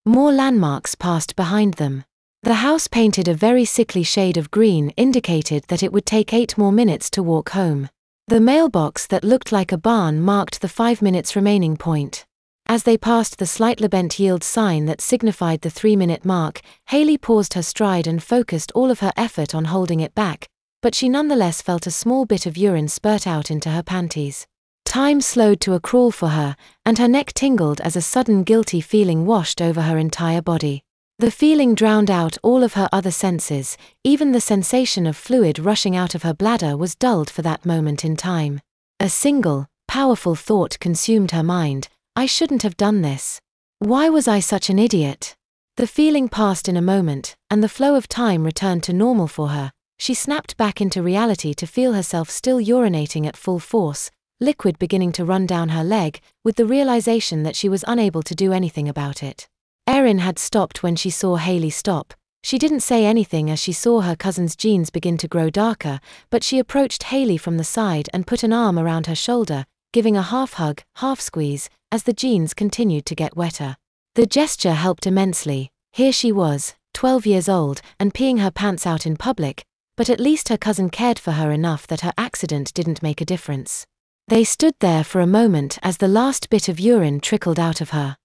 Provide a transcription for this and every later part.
More landmarks passed behind them. The house, painted a very sickly shade of green, indicated that it would take 8 more minutes to walk home. The mailbox that looked like a barn marked the 5 minutes remaining point. As they passed the slightly bent yield sign that signified the 3-minute mark, Hayley paused her stride and focused all of her effort on holding it back, but she nonetheless felt a small bit of urine spurt out into her panties. Time slowed to a crawl for her, and her neck tingled as a sudden guilty feeling washed over her entire body. The feeling drowned out all of her other senses. Even the sensation of fluid rushing out of her bladder was dulled for that moment in time. A single, powerful thought consumed her mind: I shouldn't have done this. Why was I such an idiot? The feeling passed in a moment, and the flow of time returned to normal for her. She snapped back into reality to feel herself still urinating at full force, liquid beginning to run down her leg, with the realization that she was unable to do anything about it. Erin had stopped when she saw Hayley stop. She didn't say anything as she saw her cousin's jeans begin to grow darker, but she approached Hayley from the side and put an arm around her shoulder, giving a half hug, half squeeze, as the jeans continued to get wetter. The gesture helped immensely. Here she was, 12 years old, and peeing her pants out in public, but at least her cousin cared for her enough that her accident didn't make a difference. They stood there for a moment as the last bit of urine trickled out of her.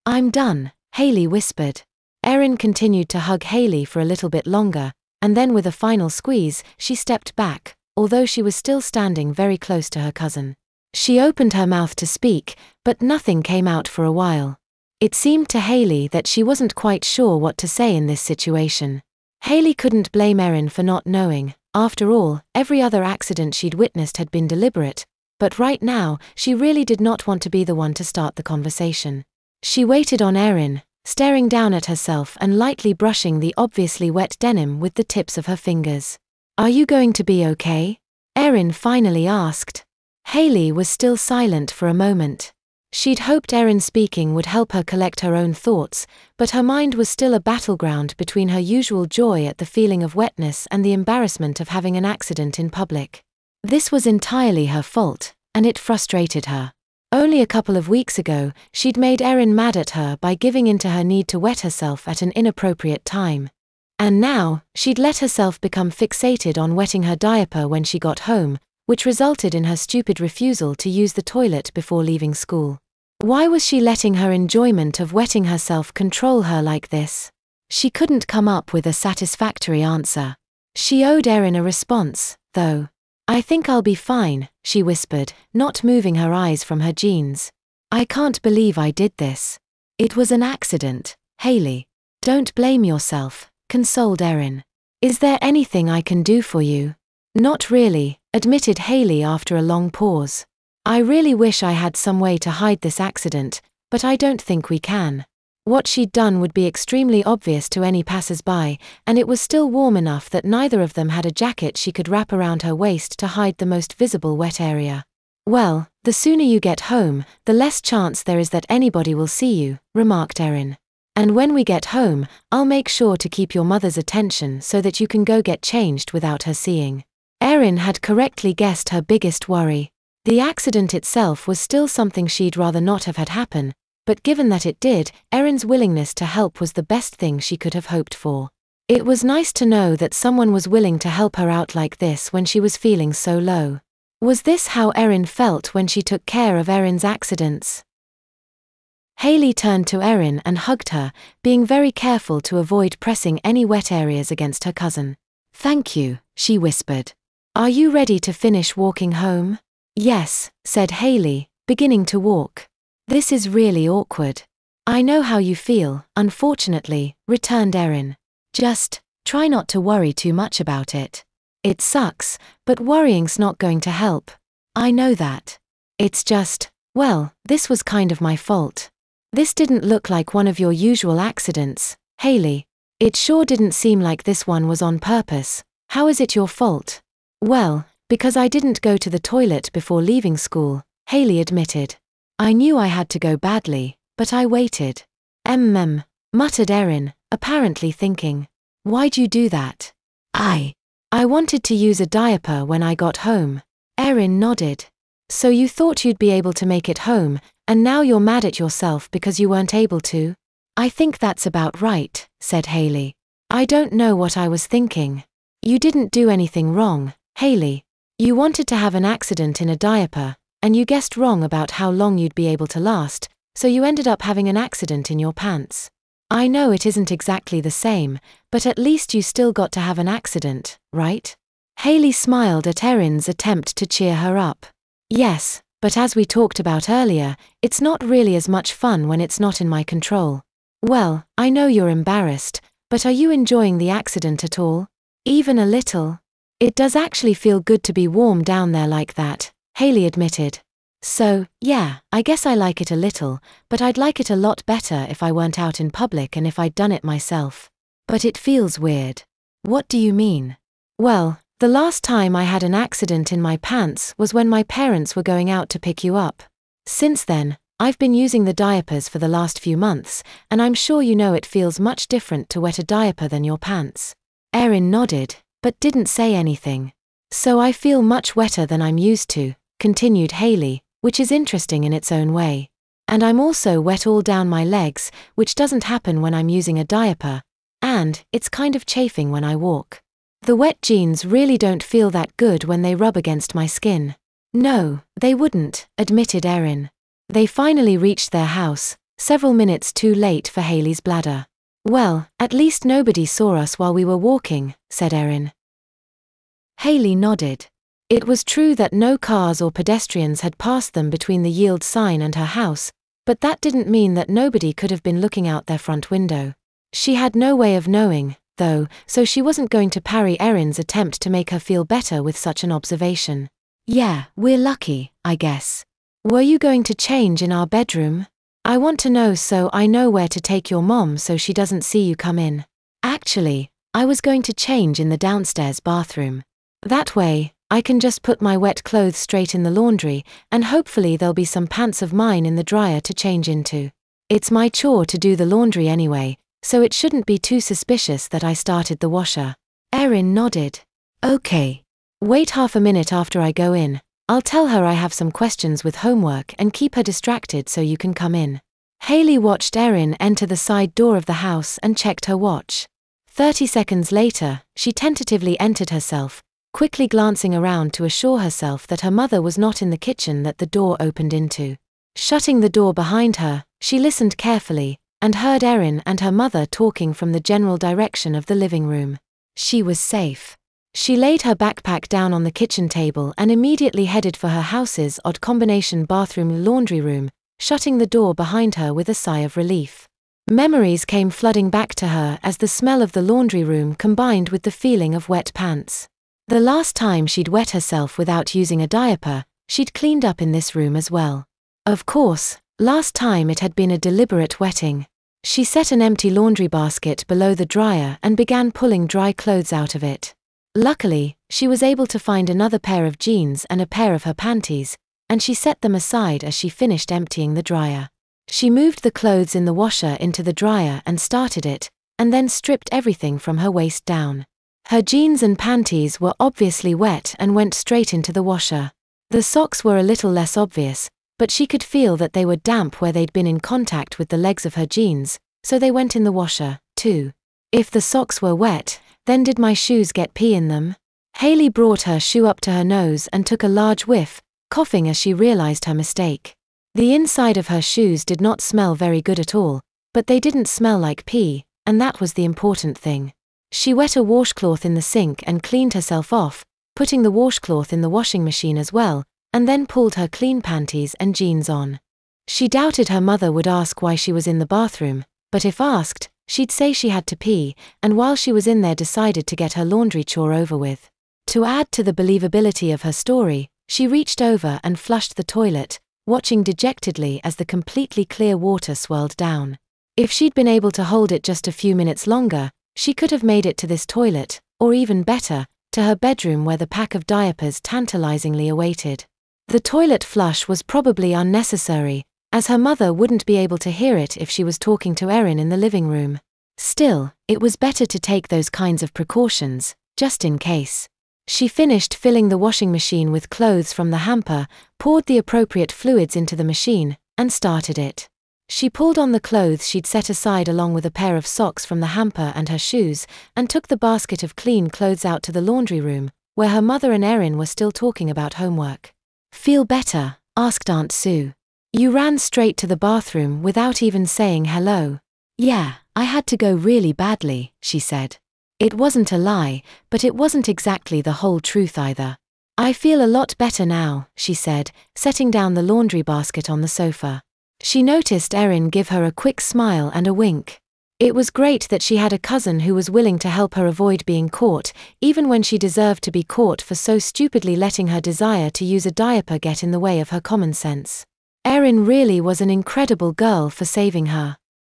I'm done, Hayley whispered. Erin continued to hug Hayley for a little bit longer, and then with a final squeeze, she stepped back, although she was still standing very close to her cousin. She opened her mouth to speak, but nothing came out for a while. It seemed to Hayley that she wasn't quite sure what to say in this situation. Hayley couldn't blame Erin for not knowing. After all, every other accident she'd witnessed had been deliberate, but right now, she really did not want to be the one to start the conversation. She waited on Erin, staring down at herself and lightly brushing the obviously wet denim with the tips of her fingers. Are you going to be okay? Erin finally asked. Hayley was still silent for a moment. She'd hoped Erin speaking would help her collect her own thoughts, but her mind was still a battleground between her usual joy at the feeling of wetness and the embarrassment of having an accident in public. This was entirely her fault, and it frustrated her. Only a couple of weeks ago, she'd made Erin mad at her by giving in to her need to wet herself at an inappropriate time. And now, she'd let herself become fixated on wetting her diaper when she got home, which resulted in her stupid refusal to use the toilet before leaving school. Why was she letting her enjoyment of wetting herself control her like this? She couldn't come up with a satisfactory answer. She owed Erin a response, though. I think I'll be fine, she whispered, not moving her eyes from her jeans. I can't believe I did this. It was an accident, Hayley. Don't blame yourself, consoled Erin. Is there anything I can do for you? Not really, admitted Hayley after a long pause. I really wish I had some way to hide this accident, but I don't think we can. What she'd done would be extremely obvious to any passers-by, and it was still warm enough that neither of them had a jacket she could wrap around her waist to hide the most visible wet area. Well, the sooner you get home, the less chance there is that anybody will see you, remarked Erin. And when we get home, I'll make sure to keep your mother's attention so that you can go get changed without her seeing. Erin had correctly guessed her biggest worry. The accident itself was still something she'd rather not have had happen, but given that it did, Erin's willingness to help was the best thing she could have hoped for. It was nice to know that someone was willing to help her out like this when she was feeling so low. Was this how Erin felt when she took care of Erin's accidents? Hayley turned to Erin and hugged her, being very careful to avoid pressing any wet areas against her cousin. Thank you, she whispered. Are you ready to finish walking home? Yes, said Hayley, beginning to walk. This is really awkward. I know how you feel, unfortunately, returned Erin. Just try not to worry too much about it. It sucks, but worrying's not going to help. I know that. It's just, well, this was kind of my fault. This didn't look like one of your usual accidents, Hayley. It sure didn't seem like this one was on purpose. How is it your fault? Well, because I didn't go to the toilet before leaving school, Hayley admitted. I knew I had to go badly, but I waited. Muttered Erin, apparently thinking. Why'd you do that? I wanted to use a diaper when I got home. Erin nodded. So you thought you'd be able to make it home, and now you're mad at yourself because you weren't able to? I think that's about right, said Haley. I don't know what I was thinking. You didn't do anything wrong, Haley. You wanted to have an accident in a diaper, and you guessed wrong about how long you'd be able to last, so you ended up having an accident in your pants. I know it isn't exactly the same, but at least you still got to have an accident, right? Haley smiled at Erin's attempt to cheer her up. Yes, but as we talked about earlier, it's not really as much fun when it's not in my control. Well, I know you're embarrassed, but are you enjoying the accident at all? Even a little? It does actually feel good to be warm down there like that, Haley admitted. So, yeah, I guess I like it a little, but I'd like it a lot better if I weren't out in public and if I'd done it myself. But it feels weird. What do you mean? Well, the last time I had an accident in my pants was when my parents were going out to pick you up. Since then, I've been using the diapers for the last few months, and I'm sure you know it feels much different to wet a diaper than your pants. Erin nodded, but didn't say anything. So I feel much wetter than I'm used to, continued Haley, which is interesting in its own way. And I'm also wet all down my legs, which doesn't happen when I'm using a diaper. And it's kind of chafing when I walk. The wet jeans really don't feel that good when they rub against my skin. No, they wouldn't, admitted Erin. They finally reached their house, several minutes too late for Haley's bladder. Well, at least nobody saw us while we were walking, said Erin. Haley nodded. It was true that no cars or pedestrians had passed them between the yield sign and her house, but that didn't mean that nobody could have been looking out their front window. She had no way of knowing, though, so she wasn't going to parry Erin's attempt to make her feel better with such an observation. Yeah, we're lucky, I guess. Were you going to change in our bedroom? I want to know so I know where to take your mom so she doesn't see you come in. Actually, I was going to change in the downstairs bathroom. That way, I can just put my wet clothes straight in the laundry, and hopefully there'll be some pants of mine in the dryer to change into. It's my chore to do the laundry anyway, so it shouldn't be too suspicious that I started the washer. Erin nodded. Okay. Wait half a minute after I go in. I'll tell her I have some questions with homework and keep her distracted so you can come in. Haley watched Erin enter the side door of the house and checked her watch. 30 seconds later, she tentatively entered herself, quickly glancing around to assure herself that her mother was not in the kitchen that the door opened into. Shutting the door behind her, she listened carefully, and heard Erin and her mother talking from the general direction of the living room. She was safe. She laid her backpack down on the kitchen table and immediately headed for her house's odd combination bathroom-laundry room, shutting the door behind her with a sigh of relief. Memories came flooding back to her as the smell of the laundry room combined with the feeling of wet pants. The last time she'd wet herself without using a diaper, she'd cleaned up in this room as well. Of course, last time it had been a deliberate wetting. She set an empty laundry basket below the dryer and began pulling dry clothes out of it. Luckily, she was able to find another pair of jeans and a pair of her panties, and she set them aside as she finished emptying the dryer. She moved the clothes in the washer into the dryer and started it, and then stripped everything from her waist down. Her jeans and panties were obviously wet and went straight into the washer. The socks were a little less obvious, but she could feel that they were damp where they'd been in contact with the legs of her jeans, so they went in the washer, too. If the socks were wet, then did my shoes get pee in them? Haley brought her shoe up to her nose and took a large whiff, coughing as she realized her mistake. The inside of her shoes did not smell very good at all, but they didn't smell like pee, and that was the important thing. She wet a washcloth in the sink and cleaned herself off, putting the washcloth in the washing machine as well, and then pulled her clean panties and jeans on. She doubted her mother would ask why she was in the bathroom, but if asked, she'd say she had to pee, and while she was in there decided to get her laundry chore over with. To add to the believability of her story, she reached over and flushed the toilet, watching dejectedly as the completely clear water swirled down. If she'd been able to hold it just a few minutes longer, she could have made it to this toilet, or even better, to her bedroom where the pack of diapers tantalizingly awaited. The toilet flush was probably unnecessary, as her mother wouldn't be able to hear it if she was talking to Erin in the living room. Still, it was better to take those kinds of precautions, just in case. She finished filling the washing machine with clothes from the hamper, poured the appropriate fluids into the machine, and started it. She pulled on the clothes she'd set aside along with a pair of socks from the hamper and her shoes, and took the basket of clean clothes out to the laundry room, where her mother and Erin were still talking about homework. "Feel better?" asked Aunt Sue. "You ran straight to the bathroom without even saying hello." "Yeah, I had to go really badly," she said. It wasn't a lie, but it wasn't exactly the whole truth either. "I feel a lot better now," she said, setting down the laundry basket on the sofa. She noticed Erin give her a quick smile and a wink. It was great that she had a cousin who was willing to help her avoid being caught, even when she deserved to be caught for so stupidly letting her desire to use a diaper get in the way of her common sense. Erin really was an incredible girl for saving her.